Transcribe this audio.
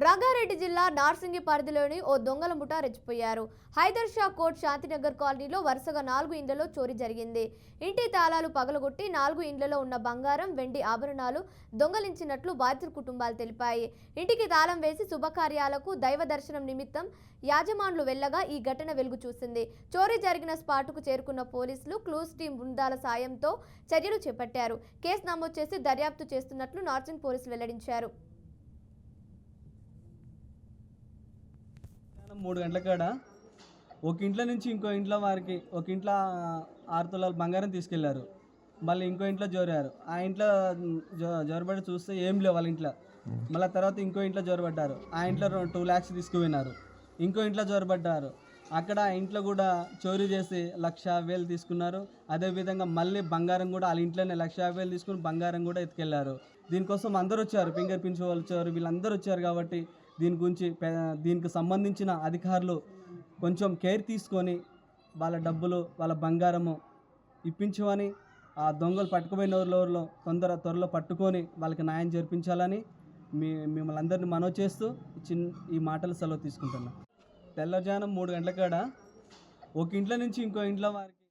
రంగారెడ్డి జిల్లా నార్సింగి పరిధిలోని ఓ దొంగల ముఠా రెచ్చిపోయారు. హైదర్ షా కోట్ శాంతినగర్ కాలనీలో వరుసగా 4 ఇండ్లలో చోరీ జరిగింది. ఇంటి తాళాలు పగలగొట్టి 4 ఇండ్లలో ఉన్న బంగారం, వెండి ఆభరణాలు దొంగలించినట్లు బాధితుల కుటుంబాలు తెలిపాయి. ఇంటికి తాళం వేసి శుభకార్యాలకు, దైవ దర్శనం నిమిత్తం యాజమానులు వెళ్లగా ఈ ఘటన వెలుగు చూసింది. చోరీ జరిగిన స్పాటుకు చేరుకున్న పోలీసులు క్లూస్ టీం బృందాల సాయంతో చర్యలు చేపట్టారు. కేసు నమోదు చేసి దర్యాప్తు చేస్తున్నట్లు నార్సింగ్ పోలీసులు వెల్లడించారు. 3 గంటల కాడ ఒక ఇంట్లో నుంచి ఇంకో ఇంట్లో వారికి ఒక ఇంట్లో 6 తులాల బంగారం తీసుకెళ్లారు. మళ్ళీ ఇంకో ఇంట్లో జోరారు. ఆ ఇంట్లో జోరబడి చూస్తే ఏం లేవు వాళ్ళ ఇంట్లో. మళ్ళీ తర్వాత ఇంకో ఇంట్లో జోరబడ్డారు. ఆ ఇంట్లో 2 lakhs తీసుకుపోయినారు. ఇంకో ఇంట్లో జోరబడ్డారు. అక్కడ ఆ ఇంట్లో కూడా చోరీ చేసి 1,50,000 తీసుకున్నారు. అదేవిధంగా మళ్ళీ బంగారం కూడా వాళ్ళ ఇంట్లోనే 1,50,000 తీసుకుని బంగారం కూడా ఎత్తుకెళ్లారు. దీనికోసం అందరూ వచ్చారు, ఫింగర్ ప్రింట్స్ వాళ్ళు వచ్చారు, వీళ్ళందరూ వచ్చారు. కాబట్టి దీని గురించి దీనికి సంబంధించిన అధికారులు కొంచెం కేర్ తీసుకొని వాళ్ళ డబ్బులు, వాళ్ళ బంగారము ఇప్పించమని, ఆ దొంగలు పట్టుకుపోయిన ఊర్లో త్వరలో పట్టుకొని వాళ్ళకి న్యాయం జరిపించాలని మిమ్మల్ని అందరినీ మనవి చేస్తూ ఈ మాటలు సెలవు తీసుకుంటున్నాం. తెల్లజానం 3 గంటల కాడ ఒక ఇంట్లో నుంచి ఇంకో ఇంట్లో వారికి